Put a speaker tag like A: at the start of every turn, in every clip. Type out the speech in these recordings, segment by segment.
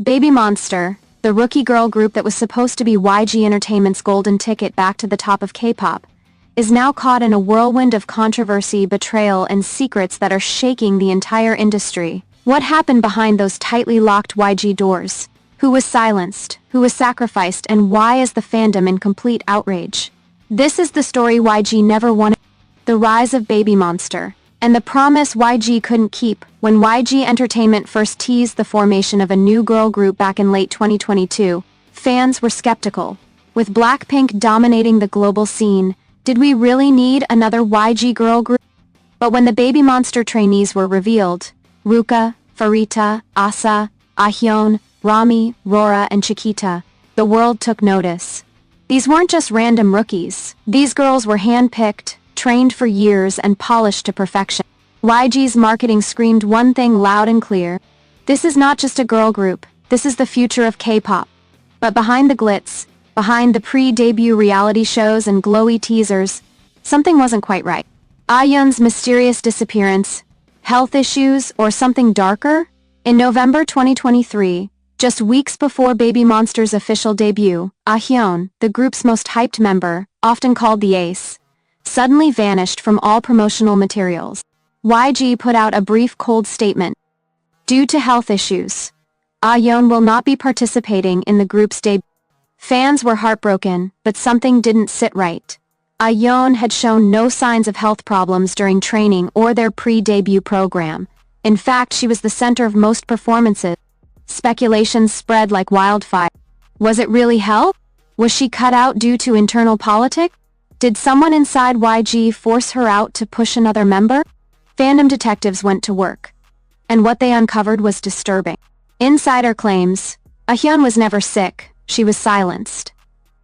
A: Baby Monster, the rookie girl group that was supposed to be YG Entertainment's golden ticket back to the top of K-pop, is now caught in a whirlwind of controversy, betrayal, and secrets that are shaking the entire industry. What happened behind those tightly locked YG doors? Who was silenced? Who was sacrificed? And why is the fandom in complete outrage? This is the story YG never wanted. The rise of Baby Monster, and the promise YG couldn't keep. When YG Entertainment first teased the formation of a new girl group back in late 2022, fans were skeptical. With Blackpink dominating the global scene, did we really need another YG girl group? But when the Baby Monster trainees were revealed, Ruka, Pharita, Asa, Ahyeon, Rami, Rora, and Chiquita, the world took notice. These weren't just random rookies. These girls were hand-picked, trained for years, and polished to perfection. YG's marketing screamed one thing loud and clear: this is not just a girl group, this is the future of K-pop. But behind the glitz, behind the pre-debut reality shows and glowy teasers, something wasn't quite right. Ahyeon's mysterious disappearance, health issues, or something darker? In November 2023, just weeks before Baby Monster's official debut, Ahyeon, the group's most hyped member, often called the Ace, suddenly vanished from all promotional materials. YG put out a brief cold statement. Due to health issues, Ahyeon will not be participating in the group's debut. Fans were heartbroken, but something didn't sit right. Ahyeon had shown no signs of health problems during training or their pre-debut program. In fact, she was the center of most performances. Speculations spread like wildfire. Was it really health? Was she cut out due to internal politics? Did someone inside YG force her out to push another member? Fandom detectives went to work, and what they uncovered was disturbing. Insider claims, Ahyeon was never sick, she was silenced.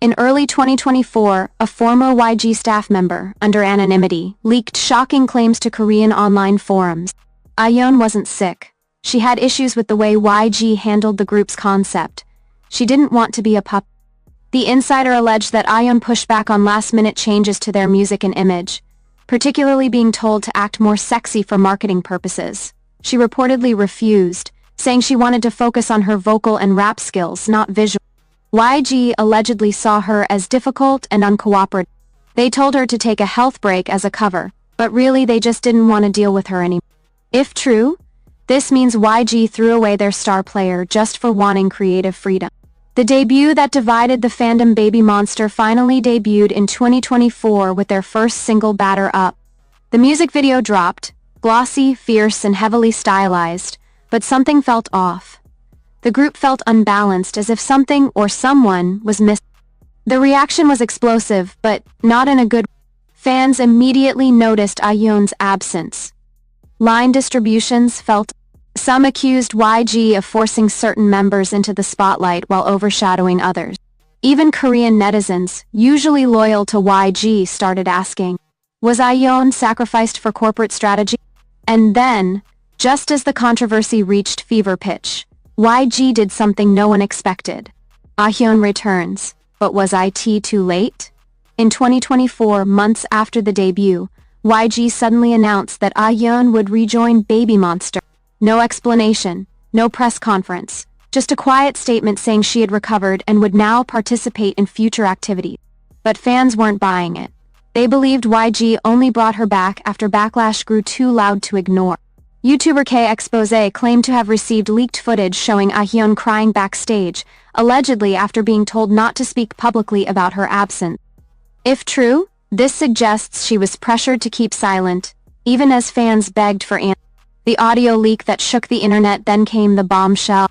A: In early 2024, a former YG staff member, under anonymity, leaked shocking claims to Korean online forums. Ahyeon wasn't sick. She had issues with the way YG handled the group's concept. She didn't want to be a puppet. The insider alleged that Ahyeon pushed back on last-minute changes to their music and image, particularly being told to act more sexy for marketing purposes. She reportedly refused, saying she wanted to focus on her vocal and rap skills, not visual. YG allegedly saw her as difficult and uncooperative. They told her to take a health break as a cover, but really they just didn't want to deal with her anymore. If true, this means YG threw away their star player just for wanting creative freedom. The debut that divided the fandom, Baby Monster, finally debuted in 2024 with their first single, Batter Up. The music video dropped, glossy, fierce, and heavily stylized, but something felt off. The group felt unbalanced, as if something or someone was missing. The reaction was explosive, but not in a good way. Fans immediately noticed Ahyeon's absence. Line distributions felt. Some accused YG of forcing certain members into the spotlight while overshadowing others. Even Korean netizens, usually loyal to YG, started asking, was Ahyeon sacrificed for corporate strategy? And then, just as the controversy reached fever pitch, YG did something no one expected. Ahyeon returns, but was it too late? In 2024, months after the debut, YG suddenly announced that Ahyeon would rejoin Baby Monster. No explanation, no press conference, just a quiet statement saying she had recovered and would now participate in future activities. But fans weren't buying it. They believed YG only brought her back after backlash grew too loud to ignore. YouTuber K Expose claimed to have received leaked footage showing Ahyeon crying backstage, allegedly after being told not to speak publicly about her absence. If true, this suggests she was pressured to keep silent, even as fans begged for answers. The audio leak that shook the internet then came the bombshell.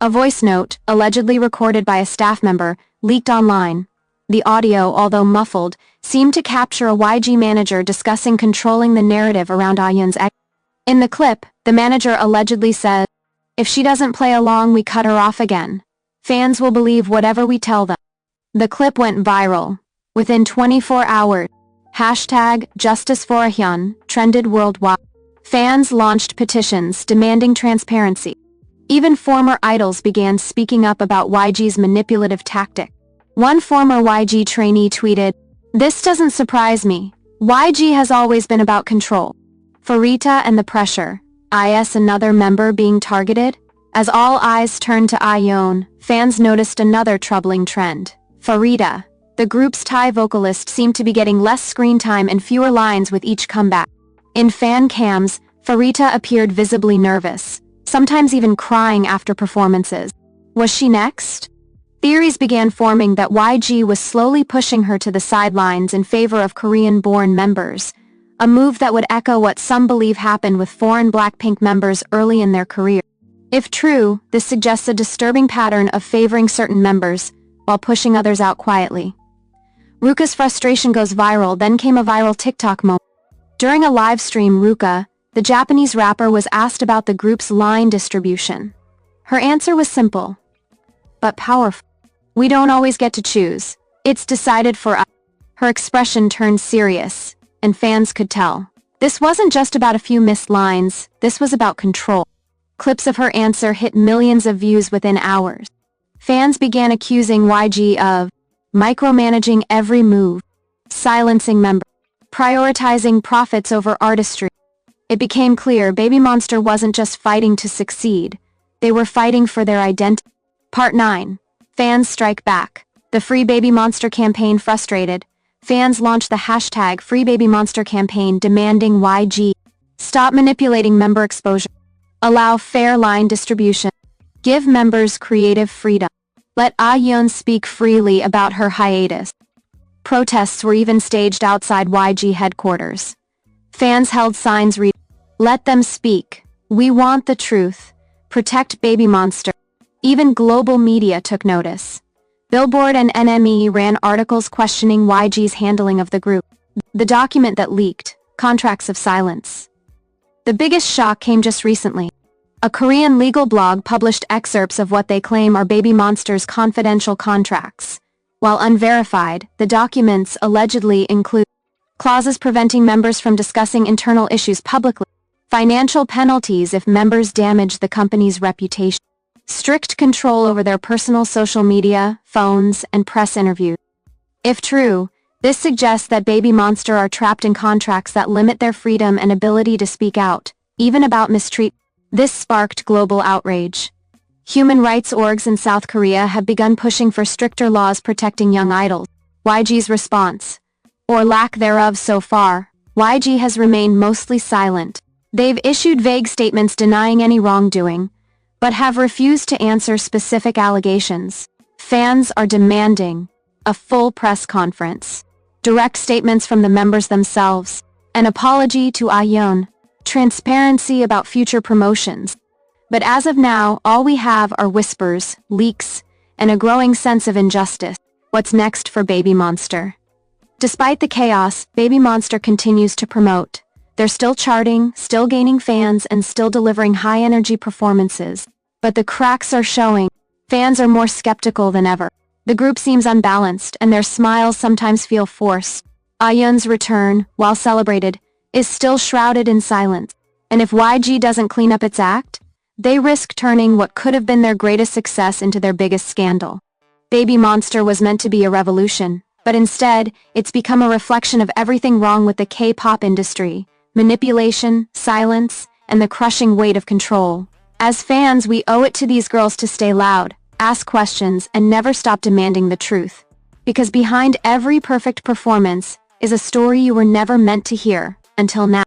A: A voice note, allegedly recorded by a staff member, leaked online. The audio, although muffled, seemed to capture a YG manager discussing controlling the narrative around Ahyeon's exit. In the clip, the manager allegedly said, "If she doesn't play along, we cut her off again. Fans will believe whatever we tell them." The clip went viral. Within 24 hours, #JusticeForAhyeon trended worldwide. Fans launched petitions demanding transparency. Even former idols began speaking up about YG's manipulative tactic. One former YG trainee tweeted, "This doesn't surprise me. YG has always been about control. Pharita and the pressure. Is another member being targeted?" As all eyes turned to Ahyeon, fans noticed another troubling trend. Pharita, the group's Thai vocalist, seemed to be getting less screen time and fewer lines with each comeback. In fan cams, Pharita appeared visibly nervous, sometimes even crying after performances. Was she next? Theories began forming that YG was slowly pushing her to the sidelines in favor of Korean-born members, a move that would echo what some believe happened with foreign Blackpink members early in their career. If true, this suggests a disturbing pattern of favoring certain members while pushing others out quietly. Ruka's frustration goes viral. Then came a viral TikTok moment. During a live stream, Ruka, the Japanese rapper, was asked about the group's line distribution. Her answer was simple, but powerful. "We don't always get to choose. It's decided for us." Her expression turned serious, and fans could tell. This wasn't just about a few missed lines, this was about control. Clips of her answer hit millions of views within hours. Fans began accusing YG of micromanaging every move, silencing members, prioritizing profits over artistry. It became clear BABYMONSTER wasn't just fighting to succeed, they were fighting for their identity. Part 9. Fans strike back. The Free BABYMONSTER campaign frustrated. Fans launched the hashtag Free BABYMONSTER campaign demanding YG stop manipulating member exposure, allow fair line distribution, give members creative freedom, let Ahyeon speak freely about her hiatus. Protests were even staged outside YG headquarters. Fans held signs reading, "Let them speak. We want the truth. Protect BABYMONSTER." Even global media took notice. Billboard and NME ran articles questioning YG's handling of the group. The document that leaked, Contracts of Silence. The biggest shock came just recently. A Korean legal blog published excerpts of what they claim are BABYMONSTER's confidential contracts. While unverified, the documents allegedly include clauses preventing members from discussing internal issues publicly, financial penalties if members damage the company's reputation, strict control over their personal social media, phones, and press interviews. If true, this suggests that BABYMONSTER are trapped in contracts that limit their freedom and ability to speak out, even about mistreatment. This sparked global outrage. Human rights orgs in South Korea have begun pushing for stricter laws protecting young idols. YG's response, or lack thereof so far, YG has remained mostly silent. They've issued vague statements denying any wrongdoing, but have refused to answer specific allegations. Fans are demanding a full press conference, direct statements from the members themselves, an apology to Ahyeon, transparency about future promotions. But as of now, all we have are whispers, leaks, and a growing sense of injustice. What's next for BABYMONSTER? Despite the chaos, BABYMONSTER continues to promote. They're still charting, still gaining fans, and still delivering high-energy performances. But the cracks are showing. Fans are more skeptical than ever. The group seems unbalanced, and their smiles sometimes feel forced. Ahyeon's return, while celebrated, is still shrouded in silence. And if YG doesn't clean up its act, they risk turning what could have been their greatest success into their biggest scandal. BABYMONSTER was meant to be a revolution, but instead, it's become a reflection of everything wrong with the K-pop industry: manipulation, silence, and the crushing weight of control. As fans, we owe it to these girls to stay loud, ask questions, and never stop demanding the truth. Because behind every perfect performance is a story you were never meant to hear, until now.